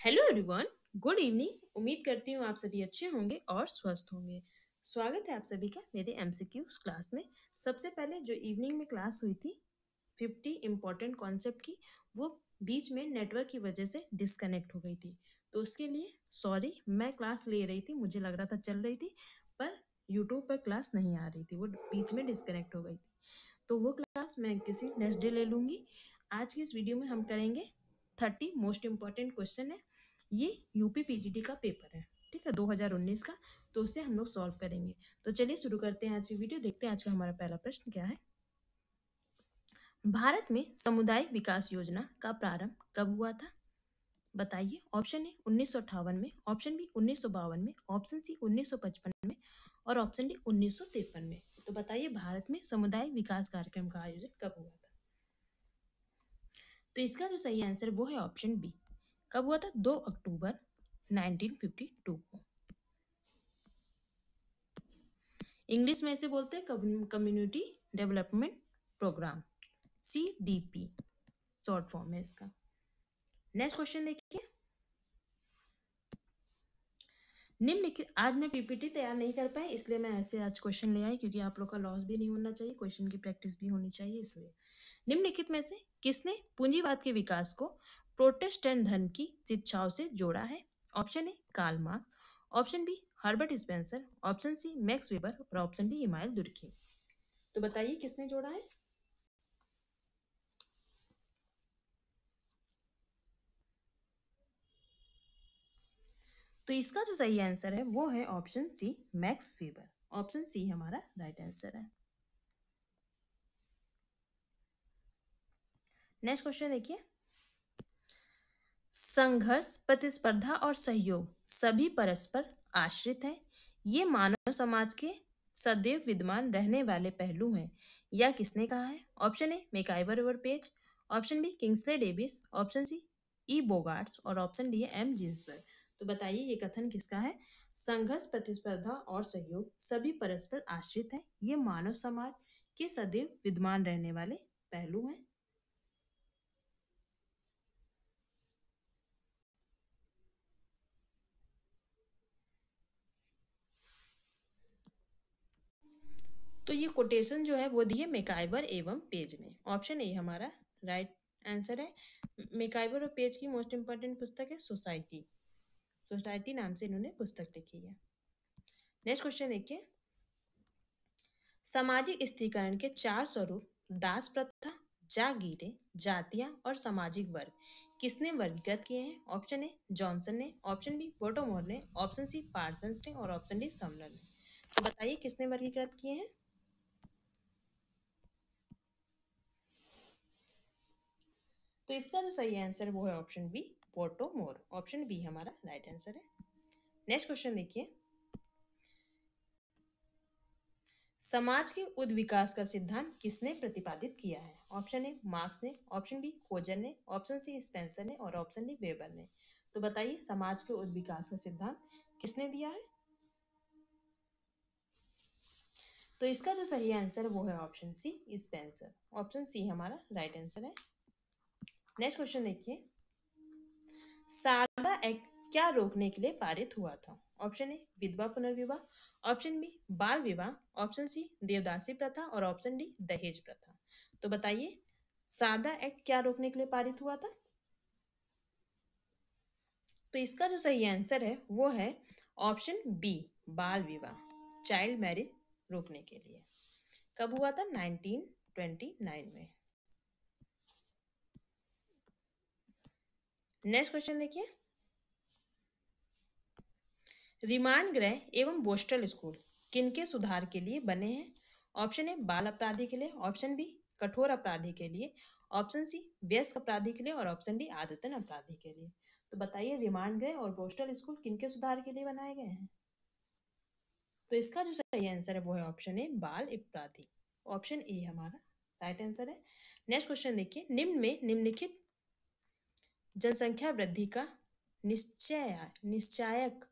Hello everyone, good evening. उम्मीद करती हूँ आप सभी अच्छे होंगे और स्वस्थ होंगे। स्वागत है आप सभी का मेरे एमसीक्यू क्लास में। सबसे पहले जो इवनिंग में क्लास हुई थी 50 इम्पोर्टेंट कॉन्सेप्ट की, वो बीच में नेटवर्क की वजह से डिस्कनेक्ट हो गई थी, तो उसके लिए सॉरी। मैं क्लास ले रही थी, मुझे लग रहा था चल रही थी, पर यूट्यूब पर क्लास नहीं आ रही थी, वो बीच में डिस्कनेक्ट हो गई थी। तो वो क्लास मैं किसी नेक्स्ट डे ले लूँगी। आज की इस वीडियो में हम करेंगे 30 मोस्ट इम्पॉर्टेंट क्वेश्चन है। ये यूपी पीजीडी का पेपर है, ठीक है, 2019 का। तो उसे हम लोग सॉल्व करेंगे। तो चलिए शुरू करते हैं आज की वीडियो। देखते हैं आज का हमारा पहला प्रश्न क्या है। भारत में सामुदायिक विकास योजना का प्रारंभ कब हुआ था? बताइए। ऑप्शन ए 1958 में, ऑप्शन बी 1952 में, ऑप्शन सी 1955 में और ऑप्शन डी 1953 में। तो बताइए भारत में सामुदायिक विकास कार्यक्रम का आयोजन कब हुआ था? तो इसका जो सही आंसर वो है ऑप्शन बी। कब हुआ था? 2 अक्टूबर 1952 को। इंग्लिश में ऐसे बोलते हैं community development programme, CDP short form है इसका। नेक्स्ट क्वेश्चन देखिए। निम्नलिखित, आज मैं पीपीटी तैयार नहीं कर पाई, इसलिए मैं ऐसे आज क्वेश्चन ले आई, क्योंकि आप लोग का लॉस भी नहीं होना चाहिए, क्वेश्चन की प्रैक्टिस भी होनी चाहिए, इसलिए। निम्नलिखित में से किसने पूंजीवाद के विकास को प्रोटेस्टेंट धर्म की शिक्षाओं से जोड़ा है? Option A Karl Marx, option B Herbert Spencer, option C Max Weber और ऑप्शन डी इमानुएल दुर्खिम। तो बताइए किसने जोड़ा है? तो इसका जो सही आंसर है वो है option C Max Weber. Option C हमारा राइट आंसर है। नेक्स्ट क्वेश्चन देखिए। संघर्ष, प्रतिस्पर्धा और सहयोग सभी परस्पर आश्रित हैं। ये मानव समाज के सदैव विद्यमान रहने वाले पहलू हैं। यह किसने कहा है? ऑप्शन ए मैकआइवर और Page, option B Kingsley Davis, option C E Bogardus और ऑप्शन डी एम जिन्सबर्ग। तो बताइए ये कथन किसका है? संघर्ष, प्रतिस्पर्धा और सहयोग सभी परस्पर आश्रित हैं। ये मानव समाज के सदैव विद्यमान रहने वाले पहलू हैं। तो ये कोटेशन जो है वो दिए मैकआइवर एवं पेज ने। ऑप्शन ए हमारा राइट आंसर है। मैकआइवर और पेज की मोस्ट इंपॉर्टेंट पुस्तक है सोसाइटी। सोसाइटी नाम से इन्होंने पुस्तक लिखी है। नेक्स्ट क्वेश्चन देखिए। सामाजिक स्थिरीकरण के 4 स्वरूप दास प्रथा, जागीरें, जातियां और सामाजिक वर्ग किसने वर्गीकृत किए हैं? ऑप्शन ए जॉनसन ने, ऑप्शन बी वोटोमोर ने, ऑप्शन सी पार्सन्स ने और ऑप्शन डी समनर ने। तो बताइए किसने वर्गीकृत किए हैं? तो इसका जो सही आंसर है वो है ऑप्शन बी पोर्टोमोर। ऑप्शन बी हमारा राइट आंसर है। नेक्स्ट क्वेश्चन देखिए। समाज के उद्विकास का सिद्धांत किसने प्रतिपादित किया है? ऑप्शन ए मार्क्स ने, ऑप्शन बी कोजन ने, ऑप्शन सी स्पेंसर ने और ऑप्शन डी वेबर ने। तो बताइए समाज के उद्विकास का सिद्धांत किसने दिया है? तो इसका जो सही आंसर है वो है option C Spencer. Option C हमारा राइट आंसर है। नेक्स्ट क्वेश्चन देखिए। सारदा एक्ट क्या रोकने के लिए पारित हुआ था? ऑप्शन ए विधवा पुनर्विवाह, ऑप्शन बी बाल विवाह, ऑप्शन सी देवदासी प्रथा और ऑप्शन डी दहेज प्रथा। तो बताइए सारदा एक्ट क्या रोकने के लिए पारित हुआ था? तो इसका जो सही आंसर है वो है ऑप्शन बी बाल विवाह, चाइल्ड मैरिज रोकने के लिए। कब हुआ था? 1929 में। नेक्स्ट क्वेश्चन देखिए। रिमांड गृह एवं बोस्टल स्कूल किनके सुधार के लिए बने हैं? ऑप्शन ए बाल अपराधी के लिए, ऑप्शन बी कठोर अपराधी के लिए, ऑप्शन सी वयस्क अपराधी के लिए और ऑप्शन डी आदतन अपराधी के लिए। तो बताइए रिमांड गृह और बोस्टल स्कूल किनके सुधार के लिए बनाए गए हैं? तो इसका जो सही आंसर है वो है ऑप्शन ए बाल अपराधी। ऑप्शन ए हमारा राइट आंसर है। नेक्स्ट क्वेश्चन देखिए। निम्न में निम्नलिखित जनसंख्या वृद्धि का निश्चायक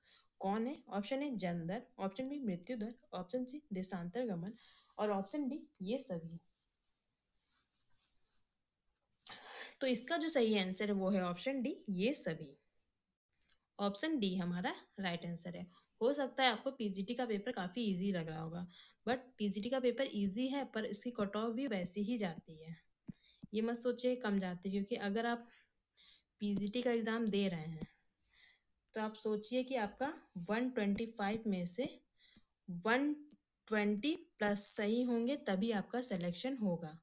कौन है? ऑप्शन ए जन्म दर, ऑप्शन बी मृत्यु दर, ऑप्शन सी देशांतर गमन और ऑप्शन डी ये सभी। तो इसका जो सही आंसर है वो है ऑप्शन डी ये सभी। ऑप्शन डी हमारा राइट आंसर है। हो सकता है आपको पीजीटी का पेपर काफी इजी लग रहा होगा, बट पीजीटी का पेपर इजी है पर इसकी कट ऑफ भी वैसी ही जाती है। ये मत सोचिए कम जाती है, क्योंकि अगर आप पीजीटी का एग्जाम दे रहे हैं तो आप सोचिए कि आपका 125 में से 120 प्लस सही होंगे तभी आपका सिलेक्शन होगा,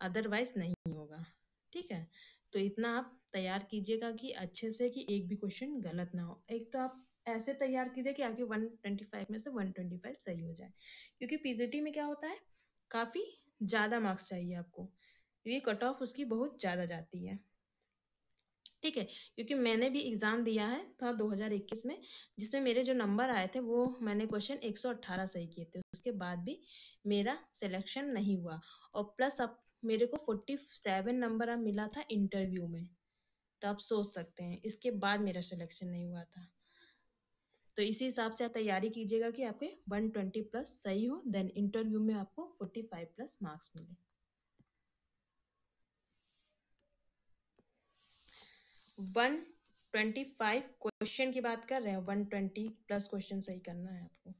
अदरवाइज नहीं होगा। ठीक है, तो इतना आप तैयार कीजिएगा कि अच्छे से कि एक भी क्वेश्चन गलत ना हो। एक तो आप ऐसे तैयार कीजिए कि आपके 125 में से 125 सही हो जाए, क्योंकि पीजीटी में क्या होता है, काफ़ी ज़्यादा मार्क्स चाहिए आपको, ये कट ऑफ उसकी बहुत ज़्यादा जाती है। ठीक है, क्योंकि मैंने भी एग्ज़ाम दिया है था 2021 में, जिसमें मेरे जो नंबर आए थे वो मैंने क्वेश्चन 118 सही किए थे, उसके बाद भी मेरा सिलेक्शन नहीं हुआ। और प्लस अब मेरे को 47 नंबर अब मिला था इंटरव्यू में, तो आप सोच सकते हैं इसके बाद मेरा सिलेक्शन नहीं हुआ था। तो इसी हिसाब से आप तैयारी कीजिएगा कि आपके 120 प्लस सही हो, देन इंटरव्यू में आपको 45 प्लस मार्क्स मिले। 125 क्वेश्चन की बात कर रहे हैं, 120 प्लस क्वेश्चन सही करना है आपको।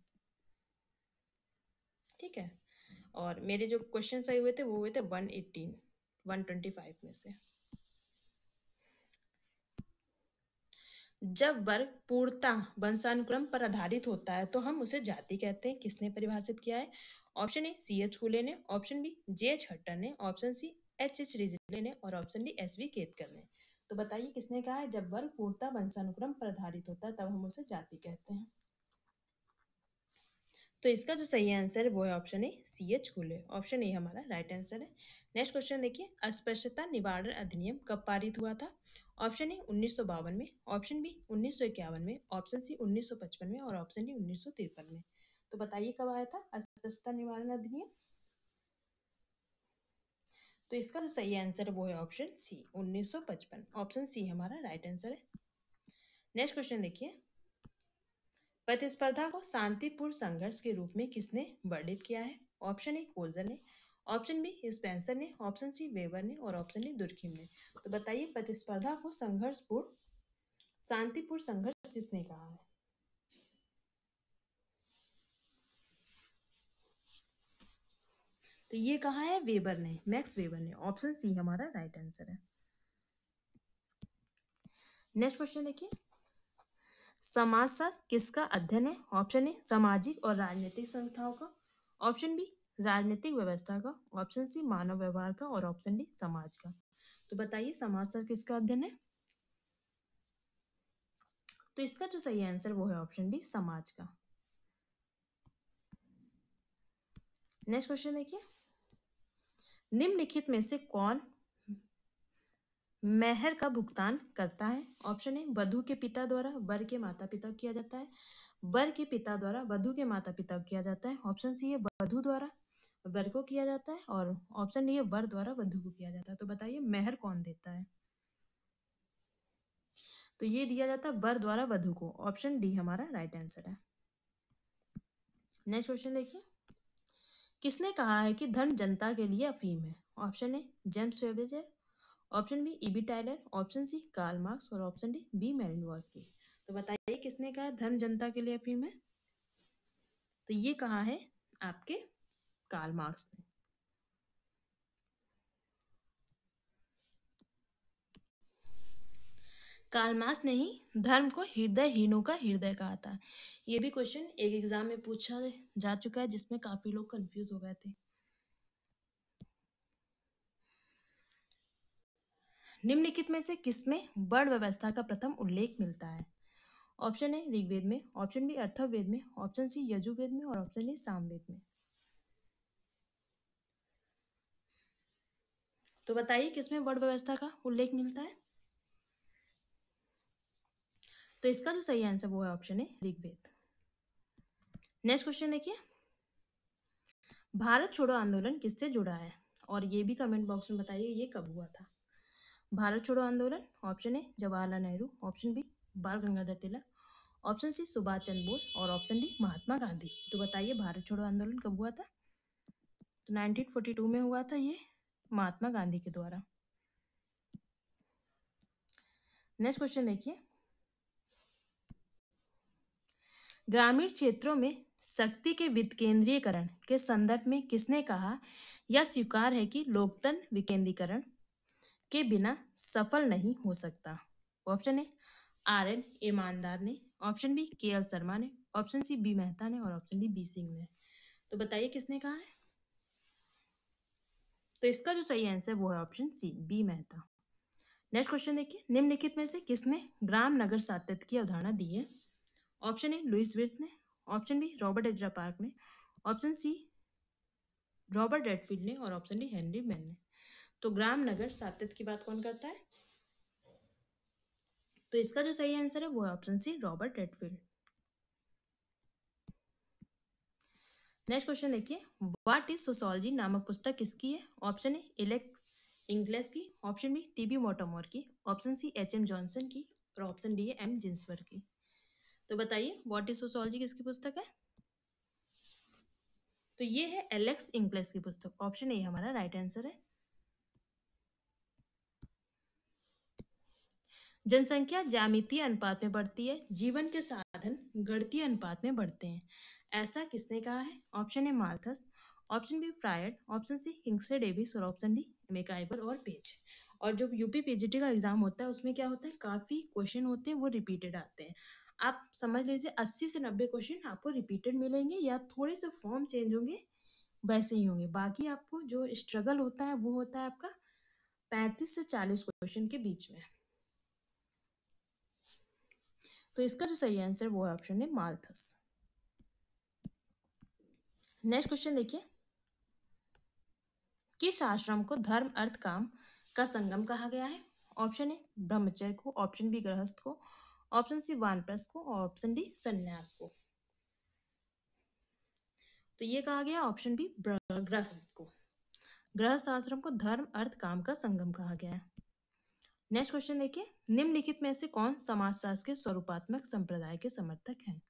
ठीक है, और मेरे जो क्वेश्चन सही हुए थे वो हुए थे 118 125 में से। जब वर्ग पूर्णतः वंशानुक्रम पर आधारित होता है तो हम उसे जाति कहते हैं। किसने परिभाषित किया है? ऑप्शन ए सी एच खुले ने, option B J H Hutton ने, option C H H Risley ने और option D S V Ketkar ने। तो बताइए किसने कहा है जब वर्ग पूर्णतः वंशानुक्रम पर आधारित होता है तब हम उसे जाति कहते हैं। तो इसका जो सही आंसर है वो है ऑप्शन ए सी एच खुले, ऑप्शन ए हमारा राइट आंसर है। नेक्स्ट क्वेश्चन देखिए, अस्पृश्यता निवारण अधिनियम कब पारित हुआ था? ऑप्शन ए 1952 में, ऑप्शन बी 1951 में, ऑप्शन सी 1955 में और ऑप्शन डी 1953 में। तो बताइए कब आया था अस्पृश्यता निवारण अधिनियम? तो इसका जो सही आंसर है वो है ऑप्शन सी 1955, ऑप्शन सी हमारा राइट आंसर है। नेक्स्ट क्वेश्चन देखिए, प्रतिस्पर्धा को शांतिपूर्ण संघर्ष के रूप में किसने वर्णित किया है? ऑप्शन ए कोल्जर ने, ऑप्शन बी स्पेंसर ने, ऑप्शन सी वेबर ने और ऑप्शन डी दुर्खिम ने। तो बताइए प्रतिस्पर्धा को शांतिपूर्ण संघर्ष किसने कहा है? तो ये कहा है वेबर ने, मैक्स वेबर ने, ऑप्शन सी हमारा राइट आंसर है। नेक्स्ट क्वेश्चन देखिए, समाजशास्त्र किसका अध्ययन है? ऑप्शन ए सामाजिक और राजनीतिक संस्थाओं का, ऑप्शन बी राजनीतिक व्यवस्था का, ऑप्शन सी मानव व्यवहार का और ऑप्शन डी समाज का। तो बताइए समाजशास्त्र किसका अध्ययन है? तो इसका जो सही आंसर वो है ऑप्शन डी समाज का। नेक्स्ट क्वेश्चन देखिए, निम्नलिखित में से कौन मेहर का भुगतान करता है? ऑप्शन ए वधु के पिता द्वारा वर के माता पिता किया जाता है, वर के पिता द्वारा वधु के माता पिता किया जाता है, ऑप्शन सी है वधु द्वारा वर को किया जाता है और ऑप्शन डी है वर द्वारा वधु को किया जाता है। तो बताइए मेहर कौन देता है? तो ये दिया जाता है वर द्वारा वधु को, ऑप्शन डी हमारा राइट आंसर है। नेक्स्ट क्वेश्चन देखिए, किसने कहा है कि धर्म जनता के लिए अफीम है? ऑप्शन ए जेम्स वेबेजर, option B EB Tylor, option C Karl Marx और ऑप्शन डी बी मेलिनोव्स्की। तो बताइए किसने कहा धर्म जनता के लिए अफीम है? तो ये कहा है आपके कार्ल मार्क्स ने। कार्ल मार्क्स ने ही धर्म को हृदयहीनों का हृदय कहा था। ये भी क्वेश्चन एक एग्जाम में पूछा जा चुका है जिसमें काफी लोग कंफ्यूज हो गए थे। निम्नलिखित में से किसमें वर्ण व्यवस्था का प्रथम उल्लेख मिलता है? ऑप्शन ए ऋग्वेद में, ऑप्शन बी अथर्ववेद में, ऑप्शन सी यजुर्वेद में और ऑप्शन डी सामवेद में। तो बताइए किसमें वर्ण व्यवस्था का उल्लेख मिलता है? तो इसका जो सही आंसर वो है option A Rigveda. Next question देखिए, भारत छोड़ो आंदोलन किससे जुड़ा है? और ये भी कमेंट बॉक्स में बताइए ये कब हुआ था। भारत छोड़ो आंदोलन, option A Jawaharlal Nehru, option B Bal Gangadhar Tilak, option C Subhash Chandra Bose और ऑप्शन डी महात्मा गांधी। तो बताइए भारत छोड़ो आंदोलन कब हुआ था? तो 1942 में हुआ था ये, महात्मा गांधी के द्वारा। नेक्स्ट क्वेश्चन देखिए, ग्रामीण क्षेत्रों में शक्ति के विकेंद्रीकरण के संदर्भ में किसने कहा यह स्वीकार है कि लोकतंत्र विकेंद्रीकरण के बिना सफल नहीं हो सकता? Option A RN. ईमानदार ने, ऑप्शन बी के.एल. शर्मा ने, ऑप्शन सी बी मेहता ने और ऑप्शन डी बी सिंह ने। तो बताइए किसने कहा है? तो इसका जो सही आंसर वो है option C B Mehta. Next question देखिए, निम्नलिखित में से किसने ग्राम नगर सातत्य की अवधारणा दी है? ऑप्शन ए लुइस विर्थ ने, option B Robert Ezra Park ने, ऑप्शन सी रॉबर्ट रेडफील्ड ने और ऑप्शन डी हेनरी मैन ने। तो ग्राम नगर सातत्य की बात कौन करता है? तो इसका जो सही आंसर है वो है option C Robert Redfield. Next question देखिए, व्हाट इज सोशियोलॉजी नामक पुस्तक किसकी है? ऑप्शन ए एलेक्स इंग्लेस की, ऑप्शन बी टीबी मोटामोर की, ऑप्शन सी एच.एम. जॉनसन की और ऑप्शन डी है एम जिन्सबर्ग की। तो बताइए व्हाट इज सोशियोलॉजी किसकी पुस्तक है? तो ये है एलेक्स इंग्लेस की पुस्तक। ऑप्शन ए हमारा राइट आंसर है। जनसंख्या ज्यामितीय अनुपात में बढ़ती है, जीवन के साधन गणितीय अनुपात में बढ़ते हैं, ऐसा किसने कहा है? Option A Malthus, option B Freud, option C Kingsley Davis और ऑप्शन डी मैकआइवर और पेज। और जो यूपी पीजीटी का एग्जाम होता है उसमें क्या होता है, काफी क्वेश्चन होते हैं वो रिपीटेड आते हैं। आप समझ लीजिए 80 से 90 क्वेश्चन आपको रिपीटेड मिलेंगे या थोड़े से फॉर्म चेंज होंगे वैसे ही होंगे। बाकी आपको जो स्ट्रगल होता है वो होता है आपका 35 से 40 क्वेश्चन के बीच में। तो इसका जो सही आंसर वो है ऑप्शन है माल्थस। नेक्स्ट क्वेश्चन देखिए, किस आश्रम को धर्म अर्थ काम का संगम कहा गया है? ऑप्शन ए ब्रह्मचर्य को, ऑप्शन बी गृहस्थ को, ऑप्शन सी वानप्रस्थ को और ऑप्शन डी संन्यास को। तो ये कहा गया ऑप्शन बी गृहस्थ को। गृहस्थ आश्रम को धर्म अर्थ काम का संगम कहा गया है। नेक्स्ट क्वेश्चन देखिए, निम्नलिखित में से कौन समाजशास्त्र के स्वरूपात्मक संप्रदाय के समर्थक हैं?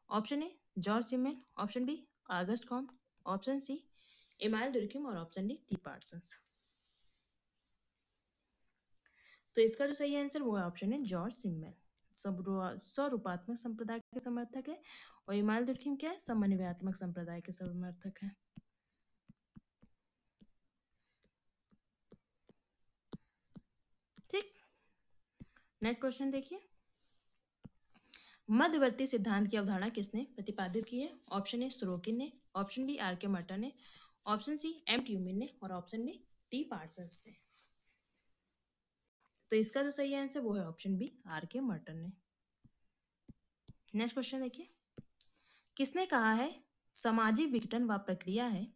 Option A George Simmel, option B Auguste Comte, option C Emile Durkheim और ऑप्शन डी टी पार्सन्स। तो इसका जो सही आंसर वो है ऑप्शन है जॉर्ज सिमेल। स्वरूपात्मक संप्रदाय के समर्थक है और इमाइल दुर्खिम क्या है? समन्वयात्मक संप्रदाय के समर्थक है। ठीक, नेक्स्ट क्वेश्चन देखिए, मध्यवर्ती सिद्धांत की अवधारणा किसने प्रतिपादित की है? ऑप्शन ए सोरोकिन ने, ऑप्शन बी आर के मर्टन ने, ऑप्शन सी एम ट्यूमिन ने और ऑप्शन डी टी पार्सन्स ने। तो इसका जो सही आंसर वो है ऑप्शन बी आर के मर्टन ने। नेक्स्ट क्वेश्चन देखिए, किसने कहा है सामाजिक विघटन वह प्रक्रिया है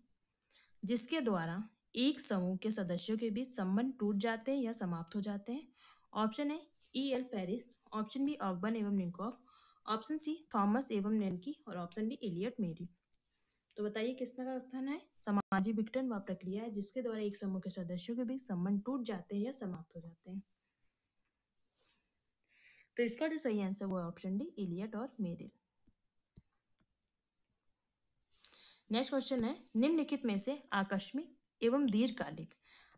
जिसके द्वारा एक समूह के सदस्यों के बीच संबंध टूट जाते हैं या समाप्त हो जाते हैं? Option A E.L. Paris, option B Ogburn एवं निकोफ, ऑप्शन सी थॉमस एवं नेनकी और ऑप्शन डी एलियट मेरी। तो बताइए किसका का स्थान है? सामाजिक विघटन वह प्रक्रिया है जिसके द्वारा एक समूह के सदस्यों के बीच संबंध टूट जाते हैं या समाप्त हो जाते हैं। तो इसका जो सही आंसर वो है ऑप्शन डी एलियट और मेरिल। नेक्स्ट क्वेश्चन है, निम्नलिखित में से आकस्मिक एवं दीर्घकालिक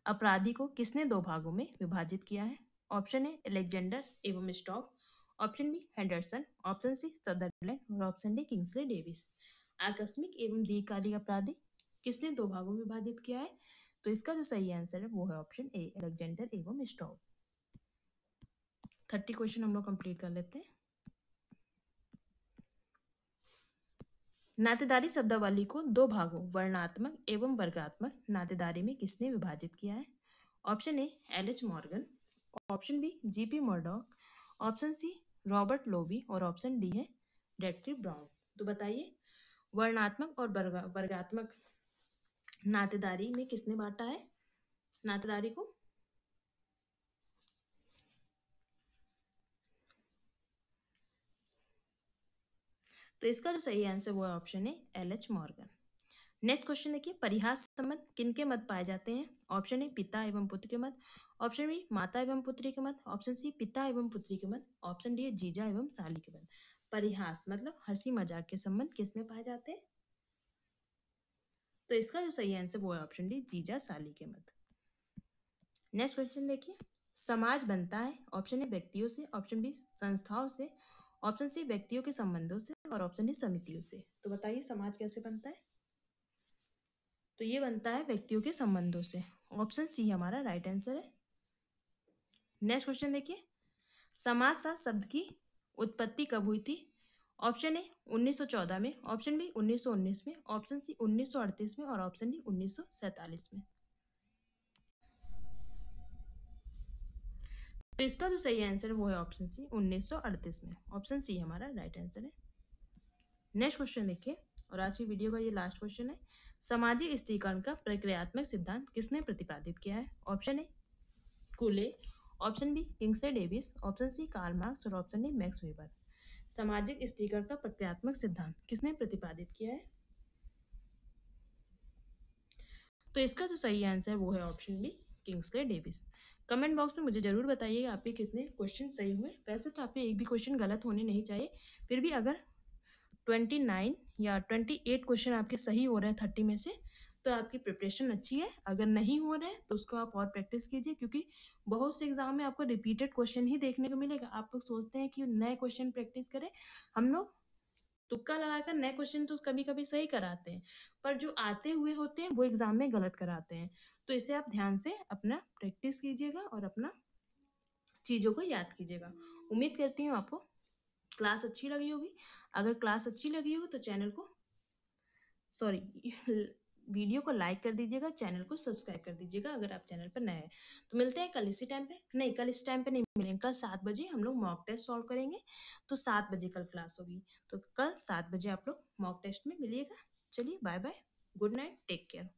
अपराधी को किसने दो भागों में विभाजित किया है? ऑप्शन ए अलेक्जेंडर एवं स्टॉप, option B Henderson, option C Sutherland और ऑप्शन डी किंग्सले डेविस। आकस्मिक एवं दीर्घकालिक अपराधी किसने दो भागों में विभाजित किया है? तो इसका जो सही आंसर है वो है ऑप्शन ए अलेक्जेंडर एवं स्टॉप। 30 क्वेश्चन हम लोग कंप्लीट कर लेते हैं। नातेदारी शब्दावली को दो भागों वर्णात्मक एवं वर्गात्मक नातेदारी में किसने विभाजित किया है? Option A LH. Morgan, option B GP. Murdock, option C Robert Lowie और ऑप्शन डी है रेडक्लिफ ब्राउन। तो बताइए वर्णात्मक और वर्गात्मक नातेदारी में किसने बांटा है नातेदारी को? तो इसका जो सही आंसर वो है ऑप्शन है एल.एच. मॉर्गन। नेक्स्ट क्वेश्चन देखिए, परिहास संबंध किनके मत पाए जाते हैं? ऑप्शन ए पिता एवं पुत्र के मत, ऑप्शन बी माता एवं पुत्री के मत, ऑप्शन सी पिता एवं पुत्री के मत, ऑप्शन डी जीजा एवं साली के मत। परिहास मतलब हंसी मजाक के संबंध किसमें पाए जाते हैं? तो इसका जो सही आंसर वो है ऑप्शन डी जीजा साली के मत। नेक्स्ट क्वेश्चन देखिए, समाज बनता है ऑप्शन ए व्यक्तियों से, ऑप्शन बी संस्थाओं से, ऑप्शन सी व्यक्तियों के संबंधों से और ऑप्शन डी समितियों से। तो बताइए समाज कैसे बनता है? तो ये बनता है व्यक्तियों के संबंधों से। ऑप्शन सी हमारा राइट आंसर है। नेक्स्ट क्वेश्चन देखिए, समाजशास्त्र शब्द की उत्पत्ति कब हुई थी? ऑप्शन ए 1914 में, ऑप्शन बी 1919 में, ऑप्शन सी 1938 में और ऑप्शन डी 1947 में। तो इसका जो सही आंसर है वो है ऑप्शन सी 1938 में। ऑप्शन सी हमारा राइट आंसर है। नेक्स्ट क्वेश्चन देखिए, और आज की वीडियो का ये लास्ट क्वेश्चन है, सामाजिक स्त्रीकरण का प्रक्रियात्मक सिद्धांत किसने प्रतिपादित किया है? Option A Cooley, option B Kingsley Davis, option C Karl Marx और ऑप्शन डी मैक्स वेबर। सामाजिक स्त्रीकरण का प्रक्रियात्मक सिद्धांत किसने प्रतिपादित किया है? तो इसका जो सही आंसर है वो है option B Kingsley Davis. Comment box में मुझे जरूर बताइएगा आपके कितने क्वेश्चन सही हुए। वैसे तो आपके एक भी क्वेश्चन गलत होने नहीं चाहिए, फिर भी अगर 29 या 28 क्वेश्चन आपके सही हो रहे हैं 30 में से, तो आपकी प्रिपरेशन अच्छी है। अगर नहीं हो रहे हैं तो उसको आप और प्रैक्टिस कीजिए, क्योंकि बहुत से एग्जाम में आपको रिपीटेड क्वेश्चन ही देखने को मिलेगा। आप लोग सोचते हैं कि नए क्वेश्चन प्रैक्टिस करें, हम लोग तुक्का लगाकर नए क्वेश्चन तो कभी कभी सही कराते हैं, पर जो आते हुए होते हैं वो एग्जाम में गलत कराते हैं। तो इसे आप ध्यान से अपना प्रैक्टिस कीजिएगा और अपना चीज़ों को याद कीजिएगा। उम्मीद करती हूँ आपको क्लास अच्छी लगी होगी। अगर क्लास अच्छी लगी हो तो चैनल को वीडियो को लाइक कर दीजिएगा, चैनल को सब्सक्राइब कर दीजिएगा अगर आप चैनल पर नए हैं। तो मिलते हैं कल इसी टाइम पे, नहीं कल इस टाइम पे नहीं मिलेंगे, कल 7 बजे हम लोग मॉक टेस्ट सॉल्व करेंगे। तो 7 बजे कल क्लास होगी, तो कल 7 बजे आप लोग मॉक टेस्ट में मिलिएगा। चलिए bye bye, good night, take care.